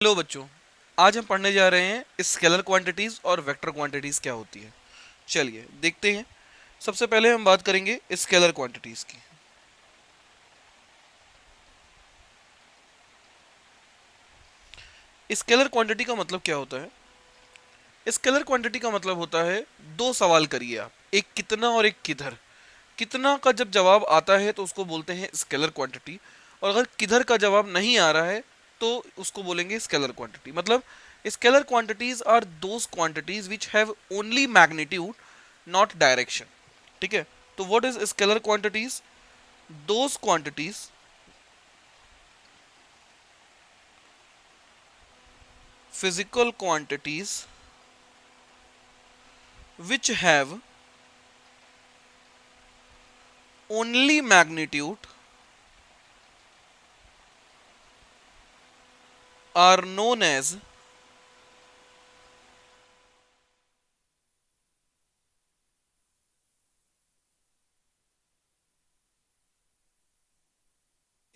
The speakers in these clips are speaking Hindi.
हेलो बच्चों। आज हम पढ़ने जा रहे हैं स्केलर क्वांटिटीज और वेक्टर क्वांटिटीज क्या होती है। चलिए देखते हैं। सबसे पहले हम बात करेंगे स्केलर क्वांटिटीज की। स्केलर क्वांटिटी का मतलब क्या होता है? स्केलर क्वांटिटी का मतलब होता है, दो सवाल करिए आप, एक कितना और एक किधर। कितना का जब जवाब आता है तो उसको बोलते हैं स्केलर क्वांटिटी, और अगर किधर का जवाब नहीं आ रहा है तो उसको बोलेंगे स्केलर क्वांटिटी। मतलब scalar quantities are those quantities which have only magnitude, not direction. ठीक है। तो what is scalar quantities? Those quantities physical quantities which have only magnitude are known as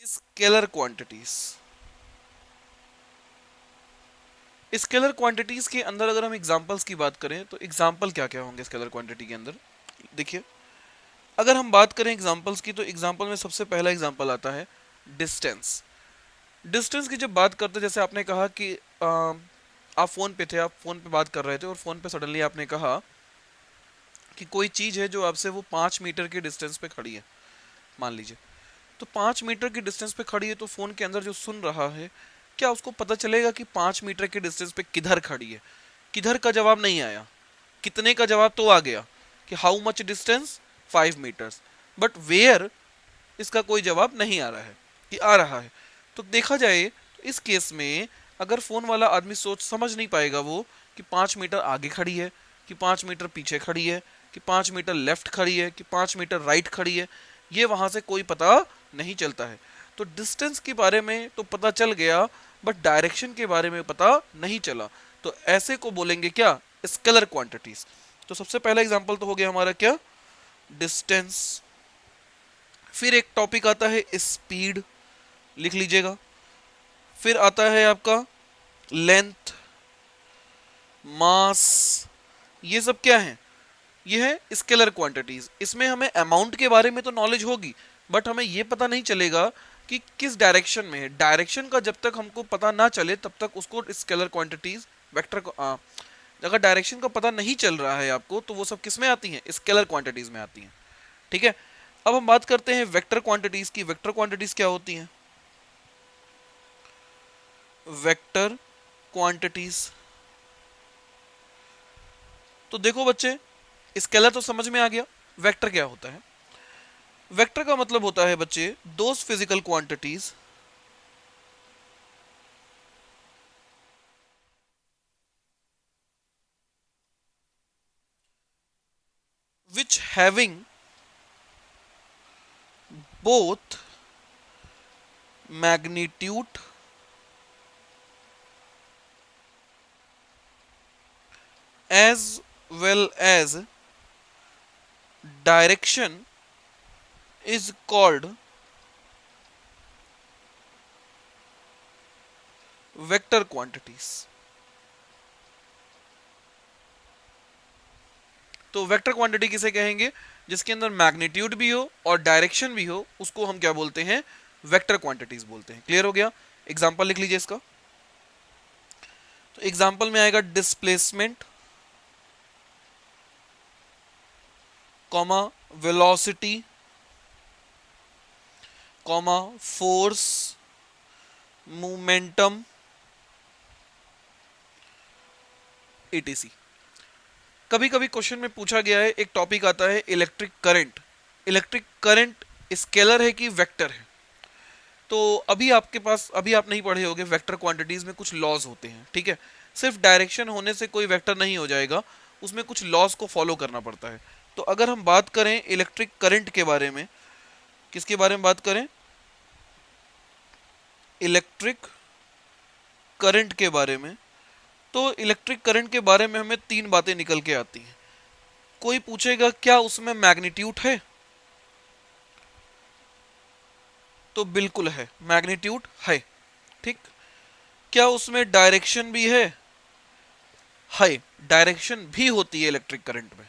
scalar quantities. Scalar quantities के अंदर अगर हम एग्जांपल्स की बात करें तो एग्जांपल क्या क्या होंगे स्केलर क्वांटिटी के अंदर? देखिए, अगर हम बात करें एग्जांपल्स की तो एग्जांपल में सबसे पहला एग्जांपल आता है डिस्टेंस। डिस्टेंस की जब बात करते हैं, जैसे आपने कहा कि आप फोन पे थे, आप फोन पे बात कर रहे थे और फोन पे सडनली आपने कहा कि कोई चीज है जो आपसे वो 5 मीटर के डिस्टेंस पे खड़ी है, मान लीजिए। तो 5 मीटर की डिस्टेंस पे खड़ी है तो फोन के अंदर जो सुन रहा है, क्या उसको पता चलेगा कि 5 मीटर के डिस्टेंस पे किधर खड़ी है? किधर का जवाब नहीं आया, कितने का जवाब तो आ गया कि how much distance, 5 metres. But where, इसका कोई जवाब नहीं आ रहा है कि आ रहा है। तो देखा जाए तो इस केस में अगर फोन वाला आदमी सोच समझ नहीं पाएगा वो कि 5 मीटर आगे खड़ी है, कि 5 मीटर पीछे खड़ी है, कि 5 मीटर लेफ्ट खड़ी है, कि 5 मीटर राइट खड़ी है, ये वहां से कोई पता नहीं चलता है। तो डिस्टेंस के बारे में तो पता चल गया, बट डायरेक्शन के बारे में पता नहीं चला। तो ऐसे को बोलेंगे क्या? Scalar quantities. तो सबसे पहला एग्जांपल तो हो गया हमारा क्या? डिस्टेंस। फिर एक टॉपिक आता है स्पीड, लिख लीजिएगा। फिर आता है आपका लेंथ, मास। ये सब क्या है? ये है स्केलर क्वांटिटीज। इसमें हमें अमाउंट के बारे में तो नॉलेज होगी, बट हमें ये पता नहीं चलेगा कि किस डायरेक्शन में है। डायरेक्शन का जब तक हमको पता ना चले तब तक उसको स्केलर क्वांटिटीज, वेक्टर को अगर डायरेक्शन का पता नहीं चल रहा है आपको तो वो सब किस में आती हैं? स्केलर क्वांटिटीज में आती हैं। ठीक है। अब हम बात करते हैं वेक्टर क्वांटिटीज की। वेक्टर क्वांटिटीज क्या होती हैं? वेक्टर क्वांटिटीज, तो देखो बच्चे, स्केलर तो समझ में आ गया। वेक्टर क्या होता है? वेक्टर का मतलब होता है बच्चे, those physical quantities which having both magnitude as well as direction is called vector quantities. तो वेक्टर क्वांटिटी किसे कहेंगे? जिसके अंदर मैग्नीट्यूड भी हो और डायरेक्शन भी हो, उसको हम क्या बोलते हैं? वेक्टर क्वांटिटीज बोलते हैं। क्लियर हो गया? एग्जांपल लिख लीजिए इसका। तो एग्जांपल में आएगा displacement, comma velocity, comma force, momentum, etc. कभी कभी क्वेश्चन में पूछा गया है, एक टॉपिक आता है electric current. Electric current scalar है कि वेक्टर है? तो अभी आपके पास, अभी आप नहीं पढ़े होंगे, वेक्टर क्वांटिटीज में कुछ लॉज होते हैं। ठीक है। सिर्फ डायरेक्शन होने से कोई वेक्टर नहीं हो जाएगा, उसमें कुछ लॉज को फॉलो करना पड़ता है। तो अगर हम बात करें इलेक्ट्रिक करंट के बारे में, किसके बारे में बात करें? इलेक्ट्रिक करंट के बारे में। तो इलेक्ट्रिक करंट के बारे में हमें तीन बातें निकल के आती हैं। कोई पूछेगा क्या उसमें मैग्नीट्यूड है? तो बिल्कुल है, मैग्नीट्यूड है। ठीक। क्या उसमें डायरेक्शन भी है? हाय, डायरेक्शन भी होती है इलेक्ट्रिक करंट में।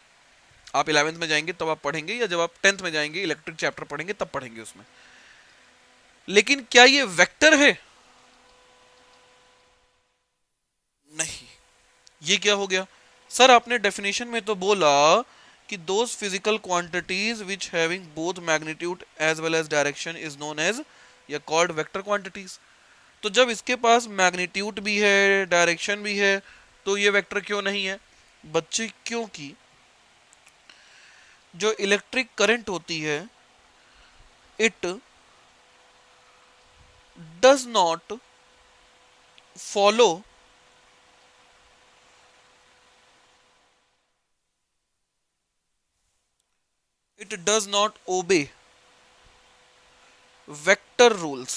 आप 11th में जाएंगे तब आप पढ़ेंगे, या जब आप 10th में जाएंगे इलेक्ट्रिक चैप्टर पढ़ेंगे तब पढ़ेंगे उसमें। लेकिन क्या ये वेक्टर है? नहीं। ये क्या हो गया? सर आपने डेफिनेशन में तो बोला कि those physical quantities which having both magnitude as well as direction is known as या कॉल्ड वेक्टर क्वांटिटीज। तो जब इसके पास मैग्नीट्यूड भी है, डायरेक्शन भी है, तो ये वेक्टर क्यों नहीं है बच्चे? क्योंकि जो इलेक्ट्रिक करंट होती है, it does not follow it does not obey vector rules.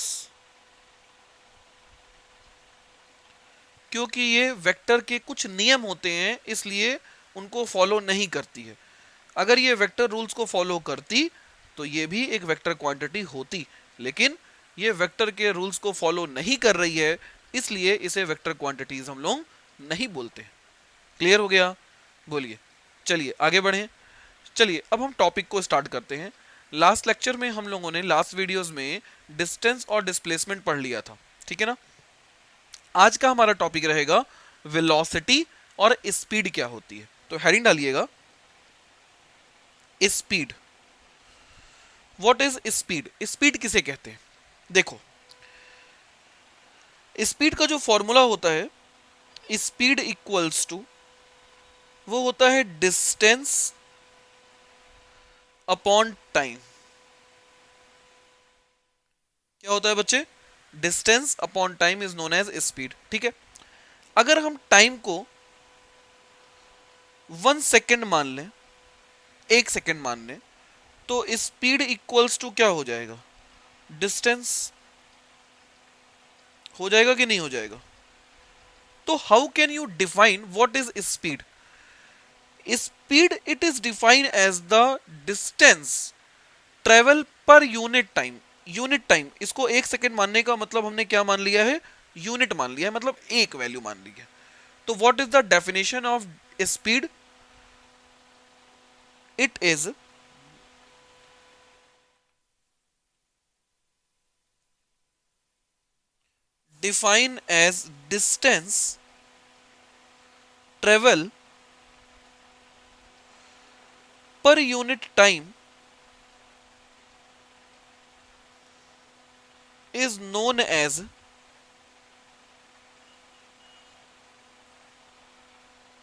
क्योंकि ये वेक्टर के कुछ नियम होते हैं, इसलिए उनको फॉलो नहीं करती है। अगर ये वेक्टर रूल्स को फॉलो करती तो ये भी एक वेक्टर क्वांटिटी होती, लेकिन ये वेक्टर के रूल्स को फॉलो नहीं कर रही है, इसलिए इसे वेक्टर क्वांटिटीज हम लोग नहीं बोलते। क्लियर हो गया? बोलिए। चलिए आगे बढ़े। चलिए अब हम टॉपिक को स्टार्ट करते हैं। लास्ट लेक्चर में हम लोगों ने, लास्ट वीडियोस में डिस्टेंस और डिस्प्लेसमेंट पढ़ लिया था, ठीक है ना। आज का हमारा टॉपिक रहेगा वेलोसिटी और स्पीड क्या होती है। तो हेडिंग डालिएगा speed. What is speed? Speed किसे कहते हैं? देखो, स्पीड का जो फॉर्मूला होता है, स्पीड इक्वल्स टू, वो होता है डिस्टेंस अपॉन टाइम। क्या होता है बच्चे? Distance upon time is known as speed, ठीक है। अगर हम टाइम को 1 सेकेंड मान लें, 1 सेकेंड मान लें, तो स्पीड इक्वल्स टू क्या हो जाएगा? डिस्टेंस हो जाएगा कि नहीं हो जाएगा? तो how can you define what is speed? Speed it is defined as the distance travel per unit time. Unit time, इसको 1 सेकेंड मानने का मतलब हमने क्या मान लिया है? यूनिट मान लिया है, मतलब एक वैल्यू मान ली है। तो what is the definition of speed? It is defined as distance travel per unit time is known as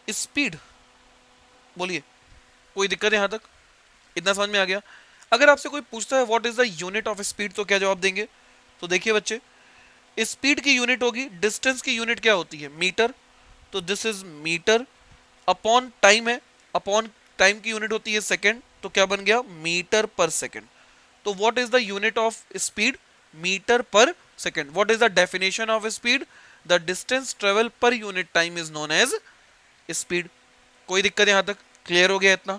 speed. बोलिए, कोई दिक्कत है यहां तक? इतना समझ में आ गया? अगर आपसे कोई पूछता है what is the unit of speed, तो क्या जवाब देंगे? तो देखिए बच्चे, स्पीड की यूनिट होगी, डिस्टेंस की यूनिट क्या होती है? मीटर। तो this is metre. Upon time है, अपॉन टाइम की यूनिट होती है सेकेंड, तो क्या बन गया? Metre per second. तो what is the unit of speed? Metre per second. What is the definition of speed? The distance travel per unit time is known as speed. कोई दिक्कत यहां तक? क्लियर हो गया इतना?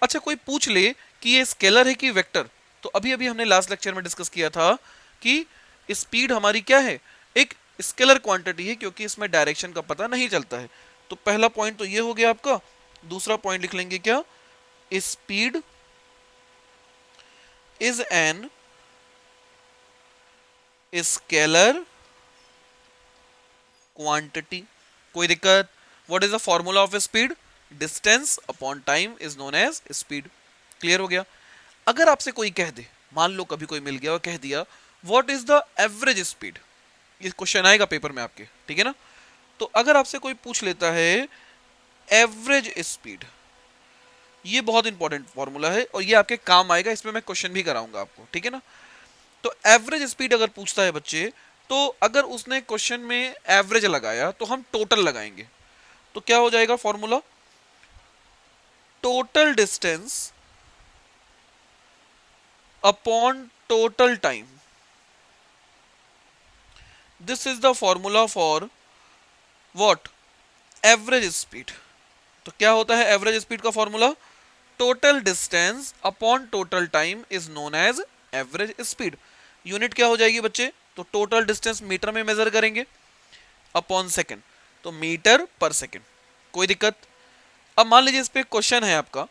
अच्छा, कोई पूछ ले कि ये स्केलर है कि वेक्टर, तो अभी अभी हमने लास्ट लेक्चर में डिस्कस किया था कि स्पीड हमारी क्या है? एक स्केलर क्वांटिटी है, क्योंकि इसमें डायरेक्शन का पता नहीं चलता है। तो पहला पॉइंट तो ये हो गया आपका। दूसरा पॉइंट लिख लेंगे क्या? Speed is an scalar quantity. कोई दिक्कत? What is the formula of speed? Distance upon time is known as speed. Clear हो गया? अगर आपसे कोई कह दे, मान लो कभी कोई मिल गया और कह दिया what is the average speed, ये क्वेश्चन आएगा पेपर में आपके, ठीक है ना। तो अगर आपसे कोई पूछ लेता है एवरेज स्पीड, ये बहुत इंपॉर्टेंट फॉर्मूला है और ये आपके काम आएगा, इसमें मैं क्वेश्चन भी कराऊंगा आपको, ठीक है ना। तो एवरेज स्पीड अगर पूछता है बच्चे, तो अगर उसने क्वेश्चन में एवरेज लगाया तो हम टोटल लगाएंगे। तो क्या हो जाएगा formula? Total distance upon total time. This is the formula for what? Average speed. तो क्या होता है एवरेज स्पीड का formula? Total distance upon total time is known as average speed. Unit क्या हो जाएगी बच्चे? तो टोटल डिस्टेंस मीटर में मेजर करेंगे, अपॉन सेकेंड, तो मीटर पर सेकेंड। कोई दिक्कत? अब मान लीजिए इस पे क्वेश्चन है आपका,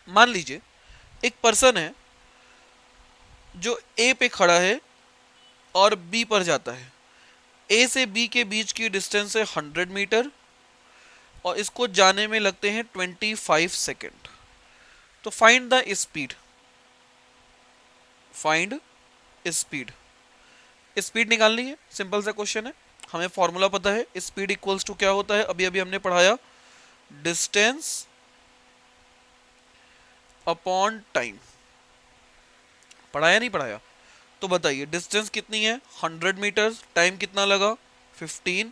मान लीजिए एक पर्सन है जो ए पे खड़ा है और बी पर जाता है। ए से बी के बीच की डिस्टेंस है 100 मीटर और इसको जाने में लगते हैं 25 सेकेंड। तो find the speed, find speed, speed निकालनी है, सिंपल सा क्वेश्चन है। हमें फॉर्मूला पता है, स्पीड इक्वल्स टू क्या होता है, अभी अभी हमने पढ़ाया, डिस्टेंस अपॉन टाइम। पढ़ाया नहीं पढ़ाया? तो बताइए डिस्टेंस कितनी है 100 मीटर, टाइम कितना लगा 15,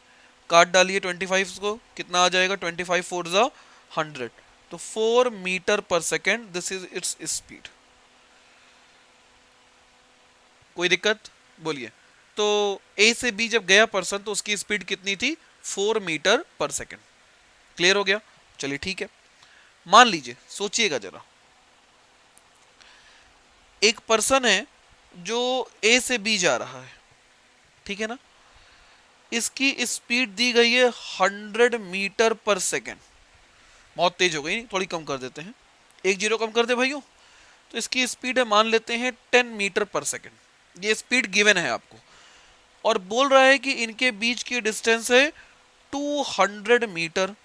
काट डालिए 25 को, कितना आ जाएगा 25 फोर जा 100, तो 4 metre per second, this is its speed. कोई दिक्कत? बोलिए। तो ए से बी जब गया पर्सन तो उसकी स्पीड कितनी थी 4 मीटर पर सेकेंड। क्लियर हो गया? चलिए ठीक है। मान लीजिए, सोचिएगा जरा, एक पर्सन है जो ए से बी जा रहा है, ठीक है ना, इसकी स्पीड दी गई है 100 मीटर पर सेकेंड। बहुत तेज हो गई, थोड़ी कम कर देते हैं, एक जीरो कम कर दे भाइयों। तो इसकी स्पीड है, मान लेते हैं 10 मीटर पर सेकेंड। ये स्पीड गिवन है आपको और बोल रहा है कि इनके बीच की डिस्टेंस है 200 मीटर।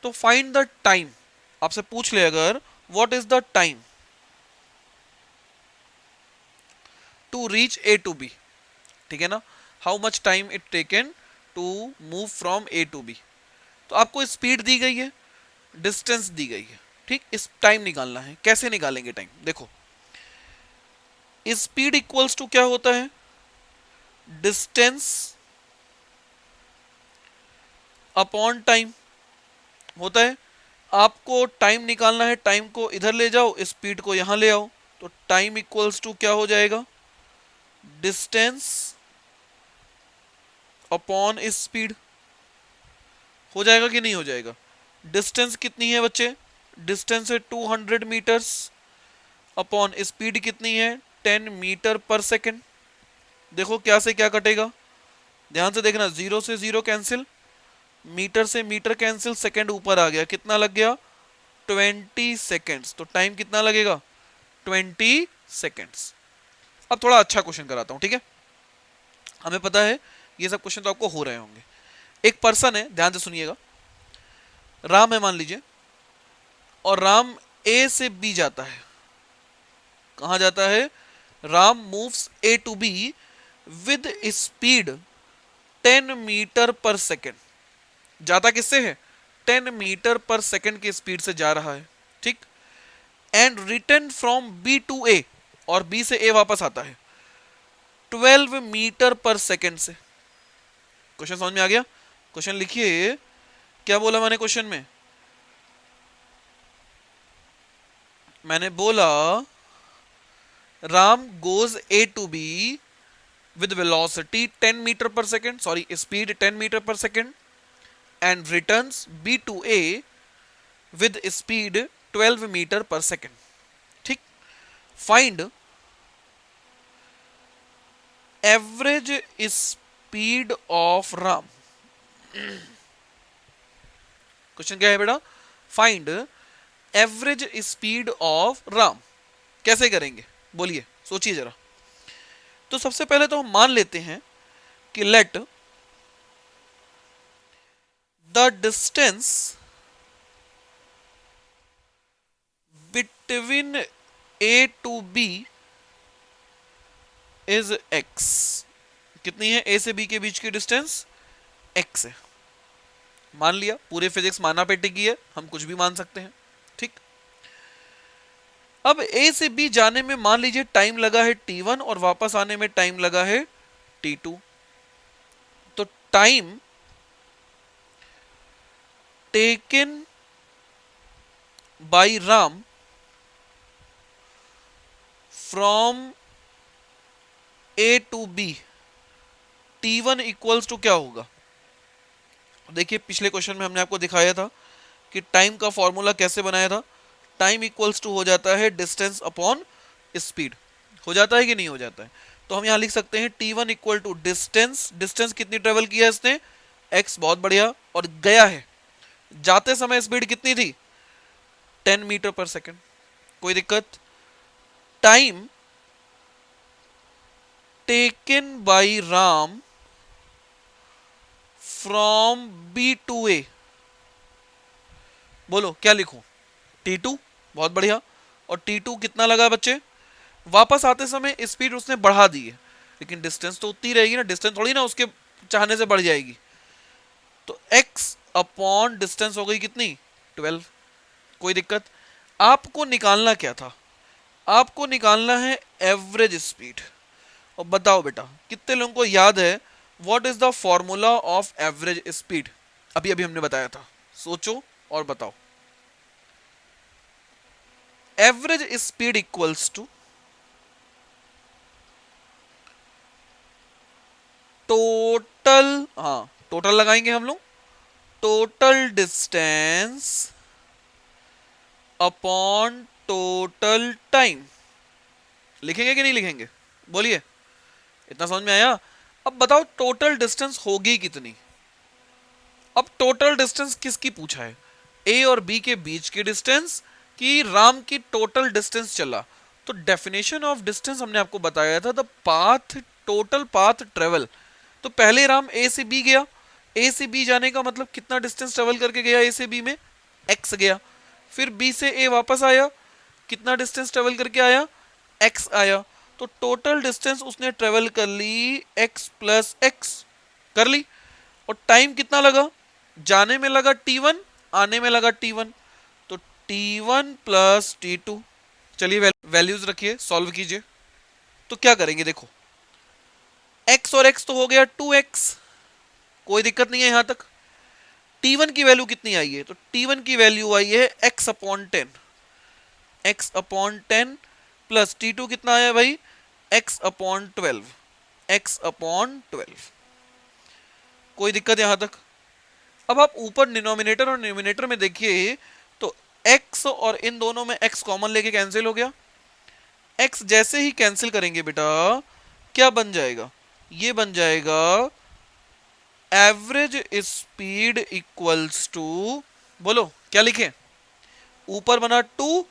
तो फाइंड द टाइम, आपसे पूछ ले अगर what is the time to reach A to B, ठीक है ना, how much time it taken to move from A to B. तो आपको स्पीड दी गई है, डिस्टेंस दी गई है, ठीक, इस टाइम निकालना है। कैसे निकालेंगे टाइम? देखो, स्पीड इक्वल्स टू क्या होता है, डिस्टेंस अपॉन टाइम होता है। आपको टाइम निकालना है, टाइम को इधर ले जाओ, स्पीड को यहां ले आओ, तो टाइम इक्वल्स टू क्या हो जाएगा, डिस्टेंस अपॉन स्पीड। हो जाएगा कि नहीं हो जाएगा? डिस्टेंस कितनी है बच्चे? डिस्टेंस है 200 मीटर्स अपॉन स्पीड कितनी है 10 मीटर पर सेकेंड। देखो क्या से क्या कटेगा, ध्यान से देखना, जीरो से जीरो कैंसिल, मीटर से मीटर कैंसिल, सेकेंड ऊपर आ गया, कितना लग गया 20 सेकेंड्स। तो टाइम कितना लगेगा 20 सेकेंड्स। अब थोड़ा अच्छा क्वेश्चन कराता हूं, ठीक है, हमें पता है ये सब क्वेश्चन तो आपको हो रहे होंगे। एक पर्सन है, ध्यान से सुनिएगा, राम है मान लीजिए, और राम ए से बी जाता है। कहां जाता है? Ram moves A to B with speed 10 metre per second. जाता किससे है? 10 मीटर पर सेकेंड की स्पीड से जा रहा है, ठीक। And return from B to A, और बी से ए वापस आता है 12 मीटर पर सेकेंड से। क्वेश्चन समझ में आ गया? क्वेश्चन लिखिए, क्या बोला मैंने क्वेश्चन में? मैंने बोला Ram goes A to B with velocity 10 meter per second, sorry, speed 10 meter per second, and returns B to A with speed 12 meter per second, ठीक। find average speed of Ram। Question क्या है बेटा? Find average speed of Ram. कैसे करेंगे बोलिए, सोचिए जरा। तो सबसे पहले तो हम मान लेते हैं कि let the distance between A to B is X. कितनी है ए से बी के बीच की डिस्टेंस? एक्स है। मान लिया, पूरे फिजिक्स माना पे टिकी है, हम कुछ भी मान सकते हैं, ठीक। अब ए से बी जाने में मान लीजिए टाइम लगा है t1 और वापस आने में टाइम लगा है t2। तो time taken by Ram from A to B t1 equals to क्या होगा? देखिए पिछले क्वेश्चन में हमने आपको दिखाया था कि टाइम का फॉर्मूला कैसे बनाया था। टाइम इक्वल्स टू हो जाता है डिस्टेंस अपॉन स्पीड। हो जाता है कि नहीं हो जाता है? तो हम यहां लिख सकते हैं t1 equal to distance, distance कितनी ट्रेवल किया इसने एक्स बहुत बढ़िया, और गया है, जाते समय स्पीड कितनी थी? 10 मीटर पर सेकेंड। कोई दिक्कत? Time taken by Ram from B to A, बोलो क्या लिखूं? T2, बहुत बढ़िया। और T2 कितना लगा बच्चे? वापस आते समय स्पीड उसने बढ़ा दी है, लेकिन डिस्टेंस तो उतनी रहेगी ना, डिस्टेंस थोड़ी ना उसके चाहने से बढ़ जाएगी। तो x अपॉन डिस्टेंस हो गई कितनी? 12। कोई दिक्कत? आपको निकालना क्या था? आपको निकालना है एवरेज स्पीड। और बताओ बेटा, कितने लोगों को याद है what is the formula of average speed? अभी अभी हमने बताया था, सोचो और बताओ। Average speed equals to total, हाँ टोटल लगाएंगे हम लोग, total distance upon total time. लिखेंगे कि नहीं लिखेंगे? बोलिए, इतना समझ में आया? अब बताओ टोटल डिस्टेंस होगी कितनी? अब टोटल डिस्टेंस किसकी पूछा है? ए और बी के बीच की डिस्टेंस कि राम की टोटल डिस्टेंस चला? तो डेफिनेशन ऑफ डिस्टेंस हमने आपको बताया था, the path, total path travel. तो पहले राम ए से बी गया, ए से बी जाने का मतलब कितना डिस्टेंस ट्रेवल करके गया? ए से बी में एक्स गया। फिर बी से ए वापस आया, कितना डिस्टेंस ट्रेवल करके आया? एक्स आया। तो टोटल डिस्टेंस उसने ट्रेवल कर ली एक्स प्लस एक्स, कर ली। और टाइम कितना लगा? जाने में लगा T1, आने में लगा T1, तो T1 प्लस T2। चलिए वैल्यूज रखिए, सॉल्व कीजिए। तो क्या करेंगे देखो, x और x तो हो गया 2x, कोई दिक्कत नहीं है यहां तक। T1 की वैल्यू कितनी आई है? तो T1 की वैल्यू आई है x upon 10, x upon 10 plus T2 कितना आया भाई? x upon 12, x upon 12। कोई दिक्कत यहां तक? अब आप ऊपर डिनोमिनेटर और न्यूमिनेटर में देखिए, तो x और इन दोनों में x कॉमन लेके कैंसिल हो गया। x जैसे ही कैंसिल करेंगे बेटा, क्या बन जाएगा? ये बन जाएगा एवरेज स्पीड इक्वल्स टू, बोलो क्या लिखें? ऊपर बना 2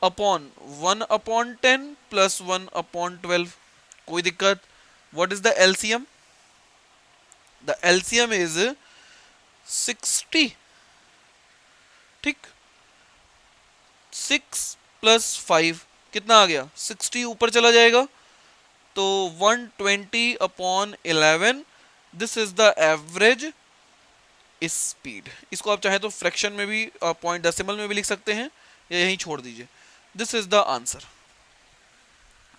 अपॉन 1/10 प्लस 1/12। कोई दिक्कत? What is the LCM? The LCM is 60। ठीक, 6 प्लस 5 कितना आ गया? 60 ऊपर चला जाएगा, तो 120/11। This is the average speed. इसको आप चाहे तो फ्रैक्शन में भी, पॉइंट डेसिमल में भी लिख सकते हैं, या यहीं छोड़ दीजिए। This is the answer.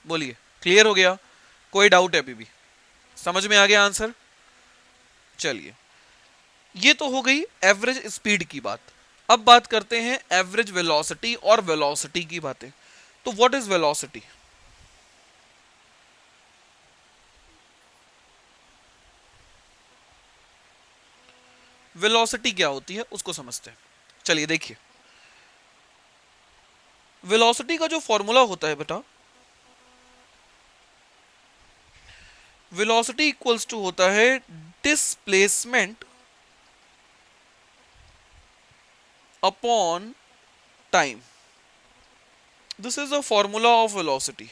बोलिए, क्लियर हो गया? कोई डाउट है अभी भी? समझ में आ गया आंसर? चलिए, ये तो हो गई एवरेज स्पीड की बात। अब बात करते हैं एवरेज वेलोसिटी और वेलोसिटी की बातें। तो व्हाट इज वेलोसिटी? वेलोसिटी क्या होती है उसको समझते हैं। चलिए देखिए, वेलोसिटी का जो फॉर्मूला होता है बेटा, वेलोसिटी इक्वल्स टू होता है displacement upon time. This is the formula of velocity.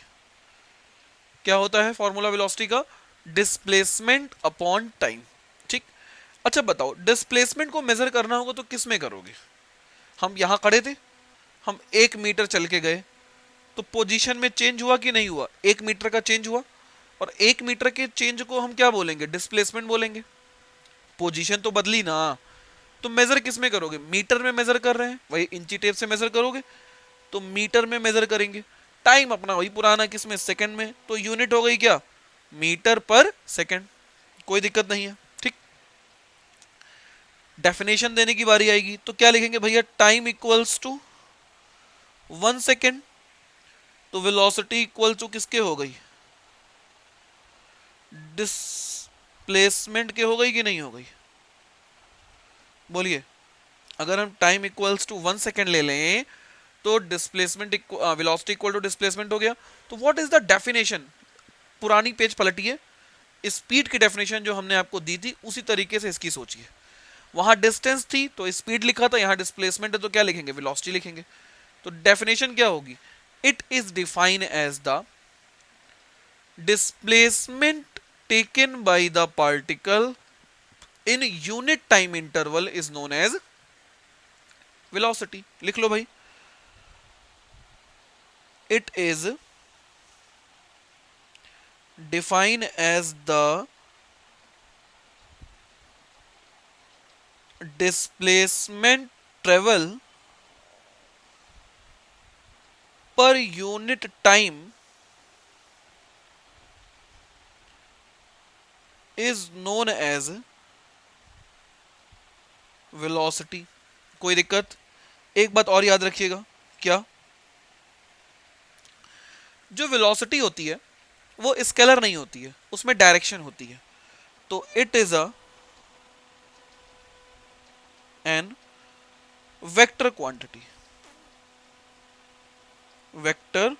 क्या होता है फॉर्मूला वेलोसिटी का? Displacement upon time. ठीक, अच्छा बताओ, डिस्प्लेसमेंट को मेजर करना होगा तो किस में करोगे? हम यहां खड़े थे, हम 1 मीटर चल के गए, तो पोजीशन में चेंज हुआ कि नहीं हुआ? 1 मीटर का चेंज हुआ, और 1 मीटर के चेंज को हम क्या बोलेंगे? डिस्प्लेसमेंट बोलेंगे। पोजीशन तो बदली ना। तो मेजर किस में करोगे? मीटर में मेजर कर रहे हैं, वही इंची टेप से मेजर करोगे, तो मीटर में मेजर करेंगे। टाइम अपना वही पुराना, किस में? सेकंड में, तो यूनिट हो गई क्या? मीटर पर सेकंड। कोई दिक्कत नहीं है। ठीक, डेफिनेशन देने की बारी आएगी, तो क्या लिखेंगे भैया? Time equals to 1 second. तो वेलोसिटी इक्वल टू किसके हो गई? डिस्प्लेसमेंट के हो गई कि नहीं हो गई? बोलिए, अगर हम टाइम इक्वल्स टू 1 सेकेंड ले लें, तो displacement velocity equal to displacement हो गया। तो व्हाट इज द डेफिनेशन? पुरानी पेज पलटिए, स्पीड की डेफिनेशन जो हमने आपको दी थी उसी तरीके से इसकी सोचिए। वहां डिस्टेंस थी तो स्पीड लिखा था, यहां डिस्प्लेसमेंट है तो क्या लिखेंगे, वेलोसिटी लिखेंगे। तो डेफिनेशन क्या होगी, it is define as the displacement taken by the particle in unit time interval is known as velocity. लिख लो भाई, it is define as the displacement travel per unit time is known as velocity. कोई दिक्कत? एक बात और याद रखिएगा, क्या, जो वेलोसिटी होती है वो स्केलर नहीं होती है, उसमें डायरेक्शन होती है। तो it is a an vector quantity. Vector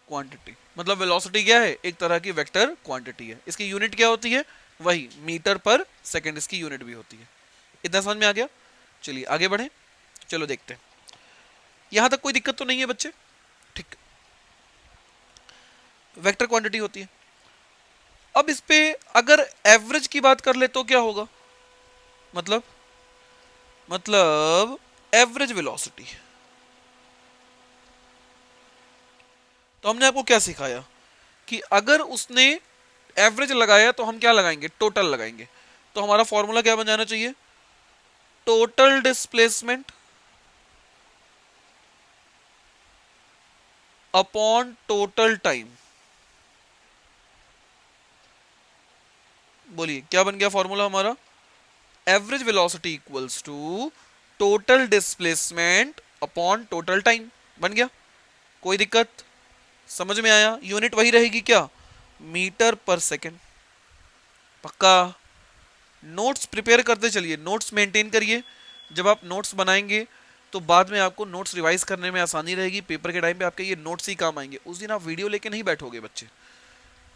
quantity मतलब वेलोसिटी क्या है, एक तरह की वेक्टर क्वांटिटी है। इसकी यूनिट क्या होती है, वही मीटर पर सेकंड इसकी यूनिट भी होती है। इतना समझ में आ गया? चलिए आगे बढ़े, चलो देखते हैं। यहां तक कोई दिक्कत तो नहीं है बच्चे? ठीक, वेक्टर क्वांटिटी होती है। अब इस पे अगर एवरेज की बात कर ले तो क्या होगा, मतलब एवरेज वेलोसिटी। तो हमने आपको क्या सिखाया कि अगर उसने एवरेज लगाया तो हम क्या लगाएंगे, टोटल लगाएंगे। तो हमारा फॉर्मूला क्या बन जाना चाहिए, total displacement upon total time. बोलिए क्या बन गया फॉर्मूला हमारा, average velocity equals to total displacement upon total time. बन गया? कोई दिक्कत? समझ में आया? यूनिट वही रहेगी क्या, मीटर पर सेकेंड। पक्का? नोट्स प्रिपेयर करते चलिए, नोट्स मेंटेन करिए। जब आप नोट्स बनाएंगे तो बाद में आपको नोट्स रिवाइज करने में आसानी रहेगी, पेपर के टाइम पे आपके ये नोट्स ही काम आएंगे। उस दिन आप वीडियो लेके नहीं बैठोगे बच्चे,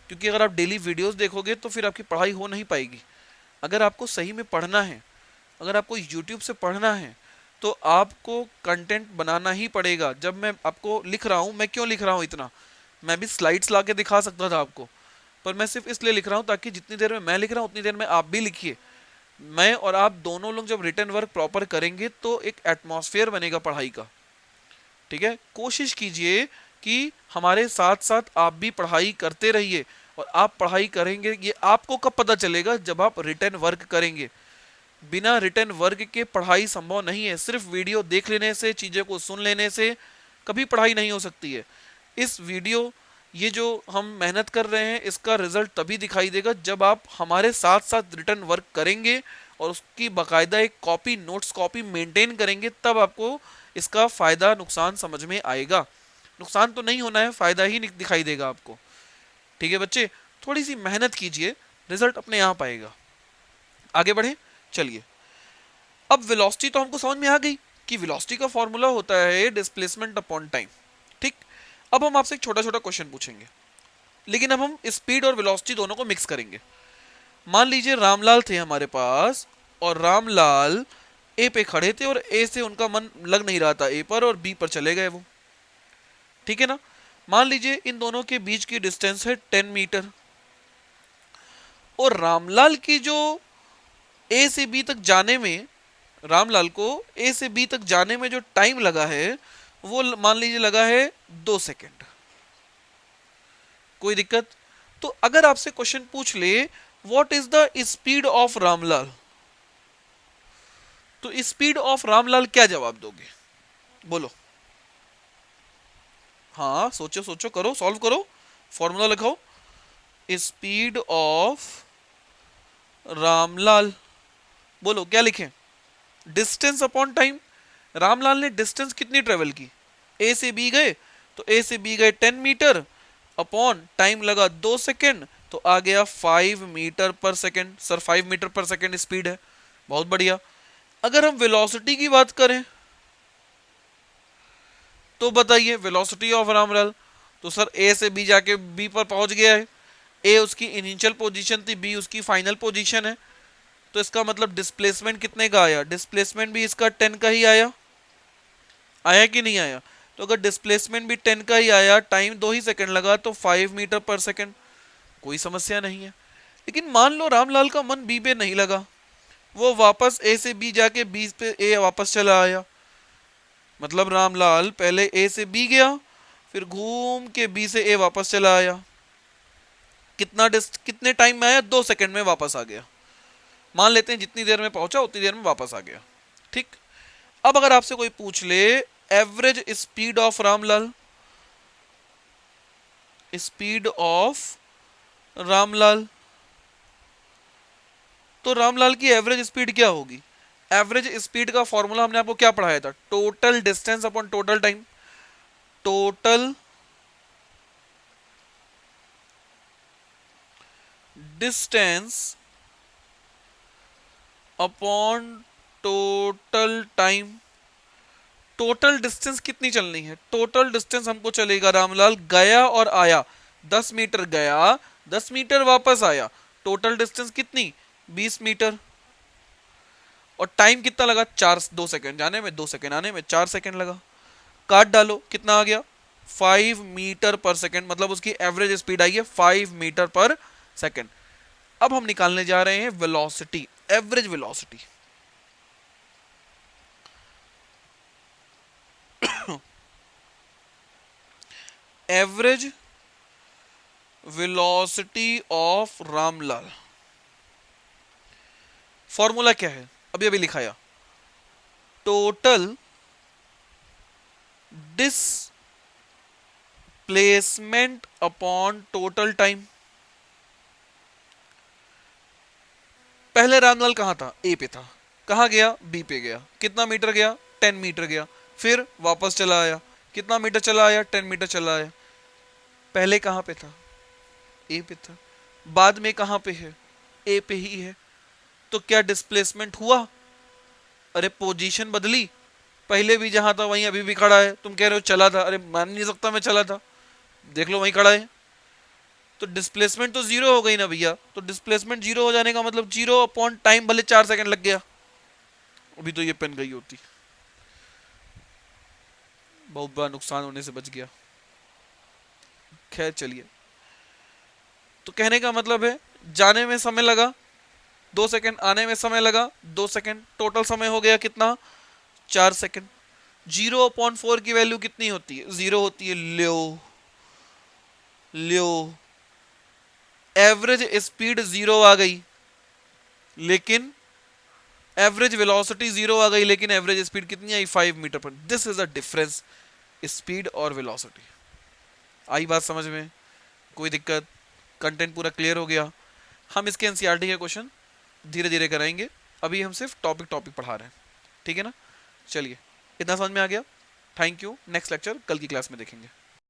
क्योंकि अगर आप डेली वीडियोस देखोगे तो फिर आपकी पढ़ाई हो नहीं पाएगी। अगर आपको सही में पढ़ना है, अगर आपको यूट्यूब से पढ़ना है, तो आपको कंटेंट बनाना ही पड़ेगा। जब मैं आपको लिख रहा हूँ, मैं क्यों लिख रहा हूँ इतना, मैं भी स्लाइड्स ला के दिखा सकता था आपको, पर मैं सिर्फ इसलिए लिख रहा हूँ ताकि जितनी देर में मैं लिख रहा हूँ उतनी देर में आप भी लिखिए। मैं और आप दोनों लोग जब रिटर्न वर्क प्रॉपर करेंगे तो एक एटमॉस्फेयर बनेगा पढ़ाई का। ठीक है, कोशिश कीजिए कि हमारे साथ साथ आप भी पढ़ाई करते रहिए। और आप पढ़ाई करेंगे ये आपको कब पता चलेगा, जब आप रिटर्न वर्क करेंगे। बिना रिटर्न वर्क के पढ़ाई संभव नहीं है। सिर्फ वीडियो देख लेने से, चीज़ों को सुन लेने से कभी पढ़ाई नहीं हो सकती है। इस वीडियो, ये जो हम मेहनत कर रहे हैं, इसका रिजल्ट तभी दिखाई देगा जब आप हमारे साथ साथ रिटर्न वर्क करेंगे और उसकी बाकायदा एक कॉपी, नोट्स कॉपी मेंटेन करेंगे, तब आपको इसका फायदा नुकसान समझ में आएगा। नुकसान तो नहीं होना है, फायदा ही दिखाई देगा आपको। ठीक है बच्चे, थोड़ी सी मेहनत कीजिए, रिजल्ट अपने आप आएगा। आगे बढ़े, चलिए। अब वेलोसिटी तो हमको समझ में आ गई कि वेलोसिटी का फॉर्मूला होता है डिस्प्लेसमेंट अपॉन टाइम। ठीक, अब हम आपसे एक छोटा छोटा क्वेश्चन पूछेंगे, लेकिन अब हम स्पीड और वेलोसिटी दोनों को मिक्स करेंगे। मान लीजिए रामलाल थे हमारे पास, और रामलाल ए पे खड़े थे और ए से उनका मन लग नहीं रहा था ए पर, और बी पर चले गए वो। ठीक है ना? मान लीजिए इन दोनों के बीच की डिस्टेंस है 10 मीटर, और रामलाल की जो ए से बी तक जाने में, रामलाल को ए से बी तक जाने में जो टाइम लगा है वो मान लीजिए लगा है 2 सेकेंड। कोई दिक्कत? तो अगर आपसे क्वेश्चन पूछ ले what is the speed of Ramlal, तो स्पीड ऑफ रामलाल क्या जवाब दोगे, बोलो। हाँ सोचो सोचो, करो, सॉल्व करो, फॉर्मूला लिखाओ। स्पीड ऑफ रामलाल, बोलो क्या लिखें, डिस्टेंस अपॉन टाइम। रामलाल ने डिस्टेंस कितनी ट्रेवल की, ए से बी गए, तो ए से बी गए 10 मीटर, अपॉन टाइम लगा 2 सेकेंड, तो आ गया 5 metre per second. Sir 5 metre per second speed है, बहुत बढ़िया। अगर हम वेलोसिटी की बात करें तो बताइए वेलोसिटी ऑफ रामलाल, तो सर ए से बी जाके बी पर पहुंच गया है, ए उसकी इनिशियल पोजीशन थी, बी उसकी फाइनल पोजीशन है, तो इसका मतलब डिस्प्लेसमेंट कितने का आया, डिस्प्लेसमेंट भी इसका 10 का ही आया, आया कि नहीं आया। तो अगर डिस्प्लेसमेंट भी 10 का ही आया, टाइम 2 ही सेकंड लगा, तो 5 मीटर पर सेकंड, कोई समस्या नहीं है। लेकिन मान लो रामलाल का मन बी पे नहीं लगा, वो वापस ए से बी जाके बी पे ए वापस चला आया, मतलब रामलाल पहले ए से बी गया, फिर घूम के बी से ए वापस चला आया, कितने टाइम में आया, 2 सेकंड में वापस आ गया। मान लेते हैं जितनी देर में पहुंचा उतनी देर में वापस आ गया, ठीक। अब अगर आपसे कोई पूछ ले average speed of Ramlal, speed of Ramlal, तो रामलाल की एवरेज स्पीड क्या होगी। एवरेज स्पीड का फॉर्मूला हमने आपको क्या पढ़ाया था, total distance upon total time, total distance upon total time. Total distance कितनी चलनी है, टोटल डिस्टेंस हमको चलेगा रामलाल गया और आया, 10 मीटर गया, 10 मीटर वापस आया, टोटल डिस्टेंस कितनी, 20 मीटर। और टाइम कितना लगा, 2 सेकंड जाने में, 2 सेकंड आने में, 4 सेकंड लगा। काट डालो, कितना आ गया, 5 मीटर पर सेकंड, मतलब उसकी एवरेज स्पीड आई है 5 मीटर पर सेकंड। अब हम निकालने जा रहे हैं velocity, average velocity. Average velocity of Ramlal, formula क्या है, अभी अभी लिखाया, total displacement upon total time. पहले रामलाल कहां था, ए पे था, कहां गया, बी पे गया, कितना मीटर गया, 10 मीटर गया, फिर वापस चला आया, कितना मीटर चला आया, 10 मीटर चला आया। पहले कहां पे था, ए पे था, बाद में कहां पे है, ए पे ही है, तो क्या डिस्प्लेसमेंट हुआ, अरे पोजीशन बदली, पहले भी जहां था वहीं अभी भी खड़ा है, तुम कह रहे हो चला था, अरे मान नहीं सकता मैं चला था, देख लो वहीं खड़ा है, तो डिस्प्लेसमेंट तो जीरो हो गई ना भैया। तो डिस्प्लेसमेंट जीरो हो जाने का मतलब जीरो अपॉन टाइम, भले 4 सेकंड लग गया, अभी तो ये पेन गई होती, बहुत बड़ा नुकसान होने से बच गया। खैर चलिए, तो कहने का मतलब है जाने में समय लगा 2 सेकंड, आने में समय लगा 2 सेकंड, टोटल समय हो गया कितना, 4 सेकंड। 0/4 की वैल्यू कितनी होती है, 0 होती है, लो लो, एवरेज स्पीड 0 आ गई, लेकिन एवरेज वेलोसिटी 0 आ गई, लेकिन एवरेज स्पीड कितनी आई, 5 मीटर पर। This is a difference, speed और वेलोसिटी। आई बात समझ में, कोई दिक्कत, कंटेंट पूरा क्लियर हो गया। हम इसके एनसीईआरटी के क्वेश्चन धीरे धीरे कराएंगे, अभी हम सिर्फ टॉपिक टॉपिक पढ़ा रहे हैं, ठीक है ना। चलिए, इतना समझ में आ गया, थैंक यू। नेक्स्ट लेक्चर कल की क्लास में देखेंगे।